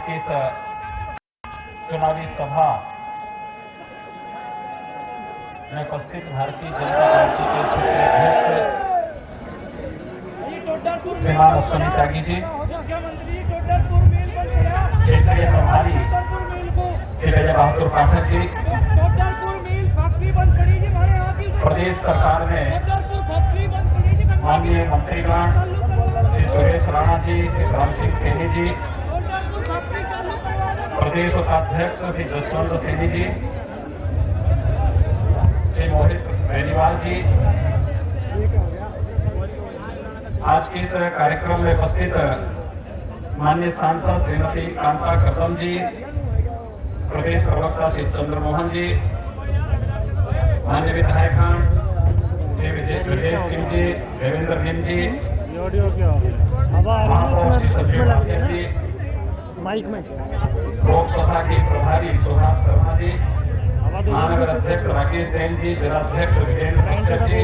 की इस चुनावी सभा में उपस्थित भारतीय जनता पार्टी के क्षेत्रीय श्रीमान अश्विनी त्यागी जी, क्षेत्रीय प्रभारी श्री विजय बहादुर पाठक जी, प्रदेश सरकार में माननीय मंत्रीगण श्री सुरेश राणा जी, श्री राम सिंह सैनी जी, प्रदेश उपाध्यक्ष श्री जसवंत सैनी जी, श्री मोहित बेनीवाल जी, आज के इस कार्यक्रम में उपस्थित माननीय सांसद श्रीमती कांता कदम जी, प्रदेश प्रवक्ता श्री चंद्रमोहन जी, माननीय विधायकगण श्री विजय सिंह जी, देवेंद्र सिंह जी, महापौर श्री संजय जी, लोकसभा के प्रभारी सुभाष शर्मा जी, महानगर अध्यक्ष राकेश जैन जी, जिलाध्यक्ष वीरेंद्र जी,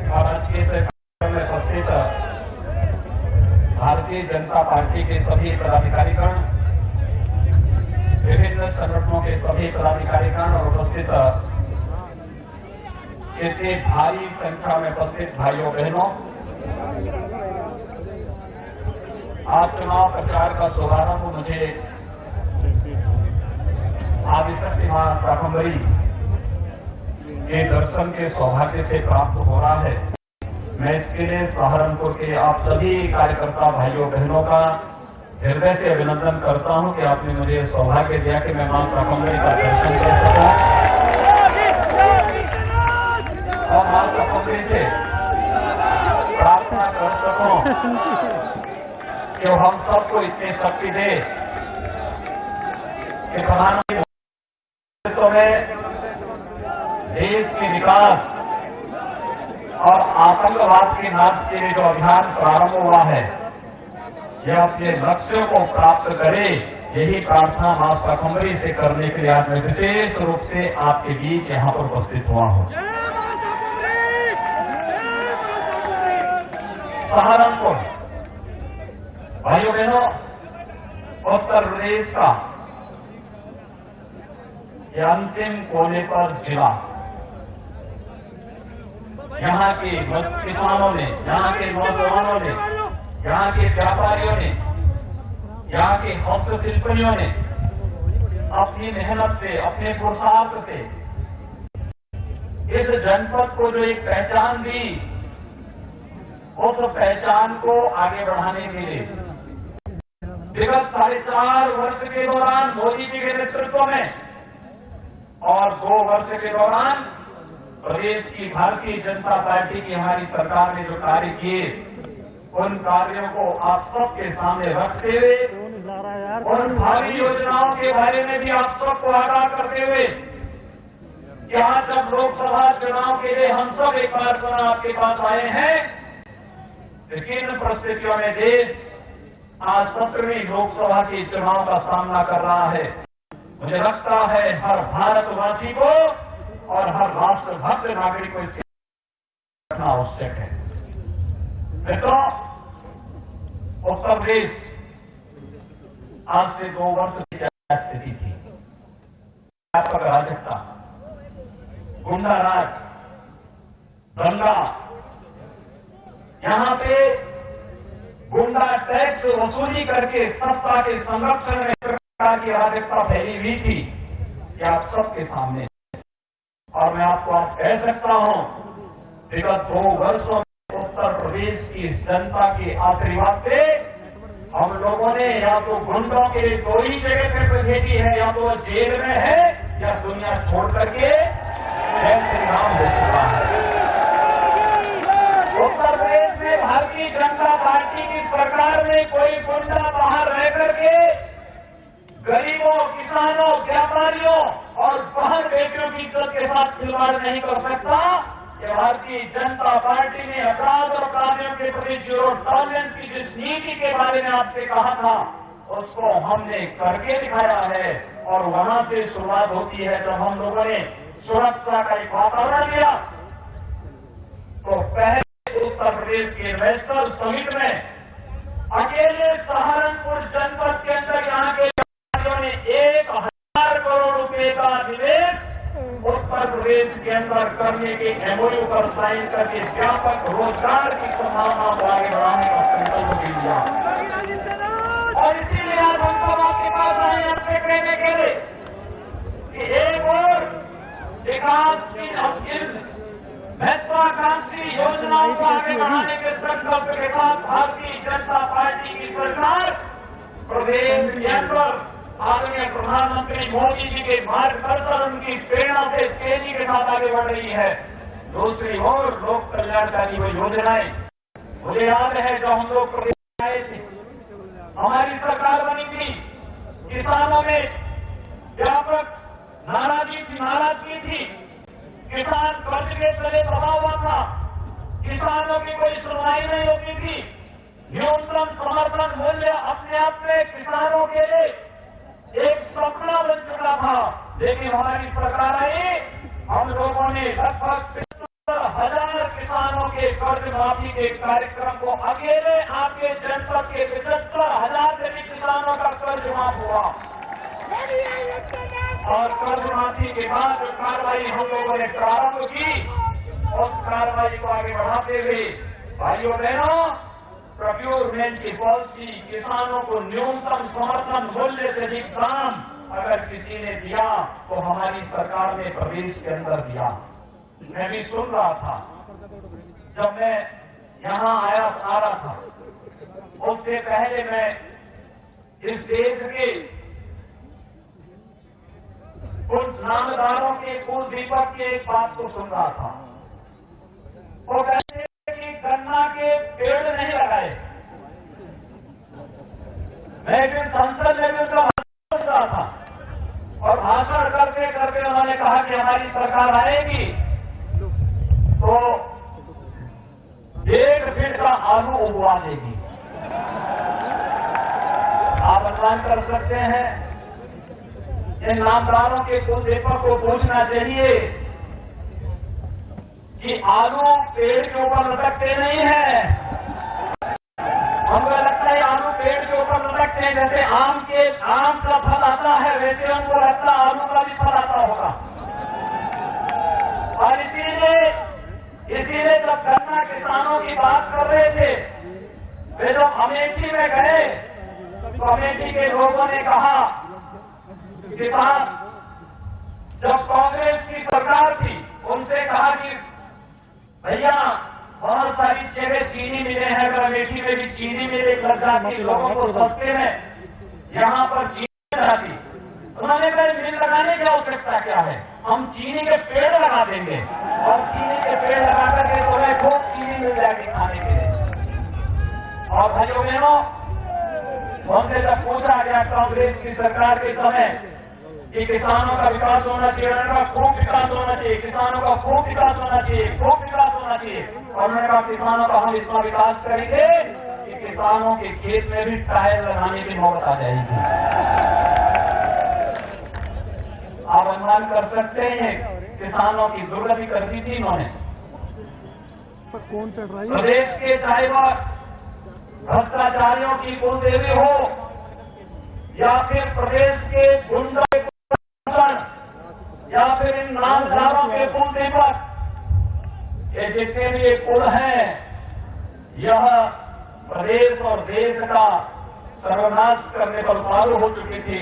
और आज के कार्यक्रम में उपस्थित भारतीय जनता पार्टी के सभी पदाधिकारीगण, विभिन्न संगठनों के सभी पदाधिकारीगण और उपस्थित इतनी भारी संख्या में उपस्थित भाइयों बहनों, आज चुनाव प्रचार का शुभारंभ मुझे आदिशक्ति मां शाकंभरी के दर्शन के सौभाग्य से प्राप्त हो रहा है। मैं इसके लिए सहारनपुर के आप सभी कार्यकर्ता भाइयों बहनों का हृदय से अभिनंदन करता हूं कि आपने मुझे सौभाग्य दिया कि मैं मां शाकंभरी का दर्शन कर सकूं और मां शाकंभरी से प्रार्थना कर सकूं कि हम सबको इतनी शक्ति दे कि प्रधानमंत्री में देश के विकास और आतंकवाद के नाश के लिए जो अभियान प्रारंभ हुआ है, यह अपने लक्ष्यों को प्राप्त करे, यही प्रार्थना मां शाकंभरी से करने के लिए आज मैं विशेष रूप से आपके बीच यहां पर उपस्थित हुआ हूं। सहारनपुर भाइयों बहनों, उत्तर प्रदेश का यह अंतिम कोने पर जिला, यहाँ के किसानों ने, यहाँ के नौजवानों ने, यहाँ के व्यापारियों ने, यहाँ के हस्तशिल्पियों ने अपनी मेहनत से, अपने पुरुषार्थ से इस जनपद को जो एक पहचान दी, उस पहचान को आगे बढ़ाने के लिए विगत 4.5 वर्ष के दौरान मोदी जी के नेतृत्व में और 2 वर्ष के दौरान प्रदेश की भारतीय जनता पार्टी की हमारी सरकार ने जो कार्य किए, उन कार्यों को आप सबके सामने रखते हुए, उन भावी योजनाओं के बारे में भी आप सबको आगाह करते हुए, क्या जब लोकसभा चुनाव के लिए हम सब एक बार पुनः आपके पास आए हैं, विभिन्न परिस्थितियों में देश आज 17वीं लोकसभा के चुनाव का सामना कर रहा है। मुझे लगता है हर भारतवासी को और हर राष्ट्रभक्त नागरिक को इसके रखना आवश्यक है। मित्रों, उत्तर प्रदेश आज से 2 वर्ष की क्या स्थिति थी? व्यापक अराजकता, गुंडा राज, दंगा, यहां पे गुंडा टैक्स वसूली करके सत्ता के संरक्षण में प्रकार की अराजकता फैली हुई थी, ये आप सबके सामने। और मैं आपको आज कह सकता हूं, विगत 2 वर्षों में उत्तर प्रदेश की जनता के आशीर्वाद से हम लोगों ने या तो गुंडों के 2 ही जगह पर भेजी है, या तो जेल में है या दुनिया छोड़ करके जय श्री राम हो चुका है। उत्तर प्रदेश में भारतीय जनता पार्टी की सरकार में कोई गुंडा बाहर रह करके गरीबों, किसानों, व्यापारियों और बहन बेटियों की इज्जत के साथ खिलवाड़ नहीं कर सकता। कि भारतीय जनता पार्टी ने अपराध और अपराधियों के प्रति जीरो टॉलरेंस की जिस नीति के बारे में आपसे कहा था, उसको हमने करके दिखाया है। और वहां से शुरुआत होती है जब हम लोगों ने सुरक्षा का एक वातावरण दिया, तो पहले उत्तर प्रदेश के नेशनल समिट में अकेले सहारनपुर जनपद के अंदर यहाँ के व्यापारियों ने 1,000 करोड़ रुपए का निवेश उत्तर प्रदेश के अंदर करने के एमओयू पर साइन करके व्यापक रोजगार की संभावना को आगे बढ़ाने का संकल्प भी लिया। और इसीलिए आज हम सब आपके पास आए आपसे कहने के लिए कि एक और विकास की महत्वाकांक्षी योजनाओं को आगे बढ़ाने के संकल्प के साथ भारतीय जनता पार्टी की सरकार प्रदेश के अंदर आदरणीय प्रधानमंत्री मोदी जी के मार्गदर्शन उनकी प्रेरणा से तेजी के साथ आगे बढ़ रही है। दूसरी ओर लोक कल्याणकारी वो योजनाएं, मुझे याद है जब हम लोग प्रदेश में आए थे, हमारी सरकार बनी थी, किसानों में व्यापक नाराजगी थी, किसान कर्ज के तले दबा हुआ था, किसानों की कोई सुनवाई नहीं होती थी, न्यूनतम समर्थन मूल्य अपने आप में किसानों के लिए एक सपना बन चुका था। लेकिन हमारी सरकार आई, हम लोगों ने लगभग 75,000 किसानों के कर्ज माफी के कार्यक्रम को अकेले आपके जनपद के 75,000 से भी किसानों का कर्ज माफ हुआ। और कर्ज माफी के बाद जो कार्रवाई हम लोगों ने प्रारंभ की, उस कार्रवाई को आगे बढ़ाते हुए भाइयों बहनों, प्रोक्योरमेंट की पॉलिसी, किसानों को न्यूनतम समर्थन मूल्य से अधिक दाम अगर किसी ने दिया तो हमारी सरकार ने प्रदेश के अंदर दिया। मैं भी सुन रहा था जब मैं यहां आ रहा था, उससे पहले मैं इस देश के कुछ नामदारों के कुल दीपक की एक बात को सुन रहा था। वो कहते हैं कि गन्ना के पेड़ नहीं लगाए। मैं फिर संसद लेवल का भाषण सुन रहा था और भाषण करते करते उन्होंने कहा कि हमारी सरकार आएगी तो 1 फीट का आलू उगवा देगी। आप अनुमान कर सकते हैं, इन नामदारोों के कुलदीपक को पूछना चाहिए कि आलू पेड़ के ऊपर लटकते नहीं है। हमको लगता है आलू पेड़ के ऊपर लटकते हैं, जैसे आम का फल आता है वैसे उनको लगता है आलू का भी फल आता होगा। और इसीलिए जब गन्ना किसानों की बात कर रहे थे, वे जब अमेठी में गए तो अमेठी के लोगों ने कहा कि जब कांग्रेस की सरकार थी उनसे कहा कि भैया बहुत सारी जगह चीनी मिले हैं, अगर अमेठी में भी चीनी मिले लग जाती लोगों को सस्ते में, यहाँ पर चीनी जाती। उन्होंने कहा मिल लगाने की आवश्यकता क्या है, हम चीनी के पेड़ लगा देंगे और चीनी के पेड़ लगा करके तुम्हें खूब चीनी मिल जाएगी खाने के लिए। और भाइयों बहनों, हमसे जब पूछा गया कांग्रेस की सरकार के समय कि किसानों का विकास होना चाहिए, उन्होंने कहा खूब विकास होना चाहिए, किसानों का खूब विकास होना चाहिए, खूब विकास होना चाहिए। और उन्होंने कहा किसानों का हम इतना विकास करेंगे कि किसानों के खेत में भी टायर लगाने की नौबत आ जाएगी। आप अनुमान कर सकते हैं किसानों की जरूरत भी कर दी थी इन्होंने। प्रदेश के चाहे वह भ्रष्टाचारियों की कुलदेवी हो या फिर प्रदेश के गुंडा या फिर इन नामदारों के कुलदीपक, ये जितने भी ये कुल हैं, यह प्रदेश और देश का सर्वनाश करने पर उतारू हो चुके थे।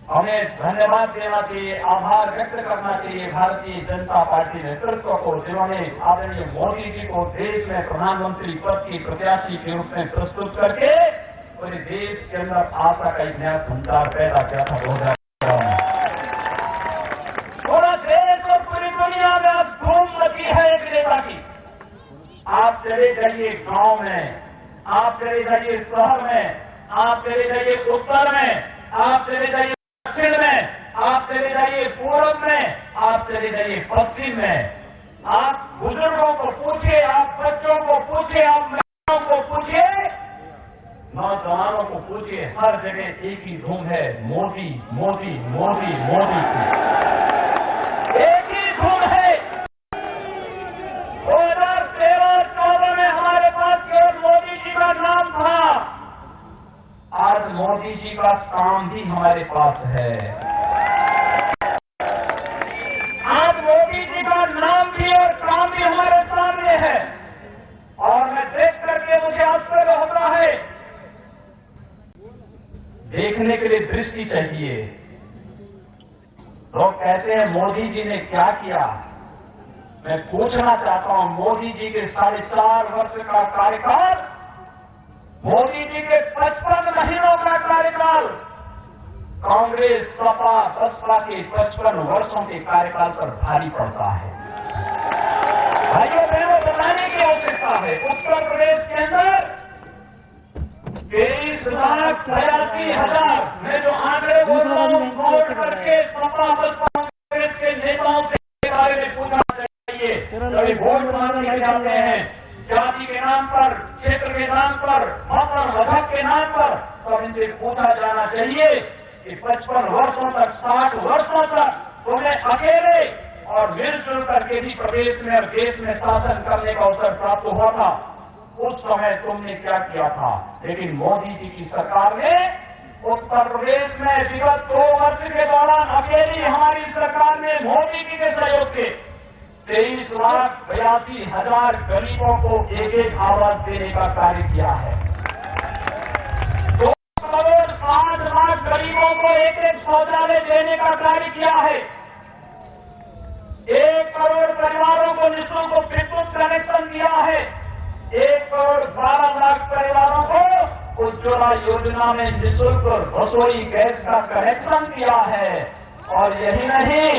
हमें धन्यवाद देना चाहिए, आभार व्यक्त करना चाहिए भारतीय जनता पार्टी नेतृत्व को, जिन्होंने आदरणीय मोदी जी को देश में प्रधानमंत्री पद की प्रत्याशी के रूप में प्रस्तुत करके पूरे देश के अंदर आशा का एक नया संचार पैदा किया था 2014 में। पूरा देश और पूरी दुनिया में अब धूम मची है एक नेता की। आप चले जाइए गांव में, आप चले जाइए शहर में, आप चले जाइए उत्तर में, आप चले जाइए दक्षिण में, आप चले जाइए पूर्व में, आप चले जाइए पश्चिम में, आप बुजुर्गों को पूछिए, आप बच्चों को पूछिए, आप महिलाओं को पूछिए, नौजवानों को पूछिए, हर जगह एक ही धूम है, मोदी मोदी मोदी मोदी की एक ही धूम है। 2013-14 में हमारे पास केवल मोदी जी का नाम था, का काम भी हमारे पास है। आज मोदी जी का नाम भी और काम भी हमारे सामने है और मैं देख करके मुझे आश्चर्य होता है। देखने के लिए दृष्टि चाहिए। लोग कहते हैं मोदी जी ने क्या किया। मैं पूछना चाहता हूं, मोदी जी के 4.5 वर्ष का कार्यकाल, मोदी जी के 55 महीनों का कार्यकाल कांग्रेस सपा बसपा के 55 वर्षों के कार्यकाल पर भारी पड़ता है। भाइयों बहनों, बताने की आवश्यकता है। उत्तर प्रदेश के अंदर 23,82,000 मैं जो आंकड़े बोल रहा हूं, नोट करके सपा बसपा कांग्रेस के नेताओं से बारे में पूछना चाहिए। कभी वोट मांगने के जाते हैं, जाति के नाम पर, क्षेत्र के नाम पर, मत और मजहब के नाम पर, तो इनसे पूछा जाना चाहिए कि 55 वर्षों तक, 60 वर्षों तक तुम्हें अकेले और मिलजुल करके भी प्रदेश में और देश में शासन करने का अवसर प्राप्त हुआ था। उस समय तुमने क्या किया था। लेकिन मोदी जी की सरकार ने उत्तर प्रदेश में विगत 2 वर्ष के दौरान अकेली हमारी सरकार ने मोदी जी के सहयोग से 23,82,000 गरीबों को एक आवास देने का कार्य किया है। 2 करोड़ 5 लाख गरीबों को एक शौचालय देने का कार्य किया है। 1 करोड़ परिवारों को निःशुल्क विद्युत कनेक्शन दिया है। 1 करोड़ 12 लाख परिवारों को उज्ज्वला योजना में निःशुल्क रसोई गैस का कनेक्शन दिया है। और यही नहीं,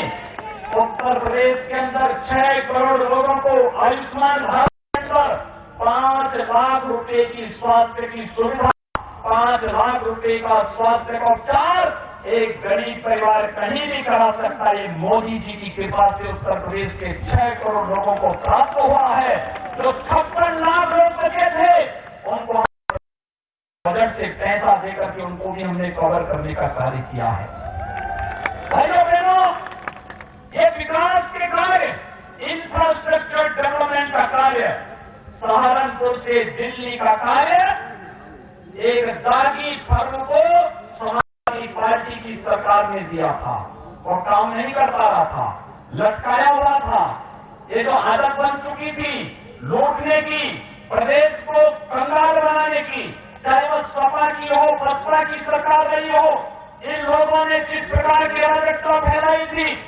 उत्तर प्रदेश के अंदर 6 करोड़ लोगों को आयुष्मान भारत पर 5 लाख रुपए की स्वास्थ्य की सुविधा, 5 लाख रुपए का स्वास्थ्य का उपचार एक गरीब परिवार कहीं भी करा सकता है। ये मोदी जी की कृपा से उत्तर प्रदेश के 6 करोड़ लोगों को प्राप्त हुआ है। जो 56 लाख लोग बचे थे, उनको बजट से पैसा देकर के उनको भी हमने कवर करने का कार्य किया है। भाइयों बहनों, ये विकास के कार्य, इंफ्रास्ट्रक्चर डेवलपमेंट का कार्य, सहारनपुर से दिल्ली का कार्य एक दागी फर्म को समाजवादी पार्टी की सरकार ने दिया था। वो काम नहीं कर पा रहा था, लटकाया हुआ था। ये जो आदत बन चुकी थी लूटने की, प्रदेश को कंगाल बनाने की, चाहे वो सपा की हो, बसपा की सरकार रही हो, इन लोगों ने जिस प्रकार की अराजकता फैलाई थी,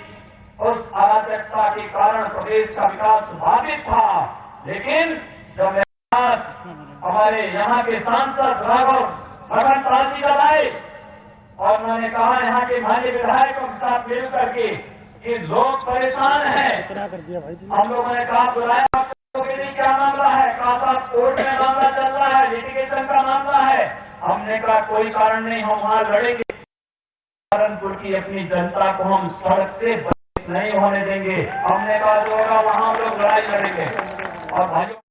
उस अराजकता के कारण प्रदेश का विकास बाधित था। लेकिन जब हमारे यहाँ के सांसद राघव भगत जी जब आए और उन्होंने कहा यहाँ के मान्य विधायकों के साथ मिल करके कि लोग परेशान हैं, हम लोगों ने कहा बुलाया क्या मामला है, कहा था कोर्ट में मामला चल रहा है, लिटिगेशन का मामला है। हमने कहा कोई कारण नहीं, हम वहां लड़ेंगे। सहारनपुर की अपनी जनता को हम सड़क से नहीं होने देंगे। हमने कहा जो होगा वहां हम लोग लड़ाई लड़ेंगे। और भाइयों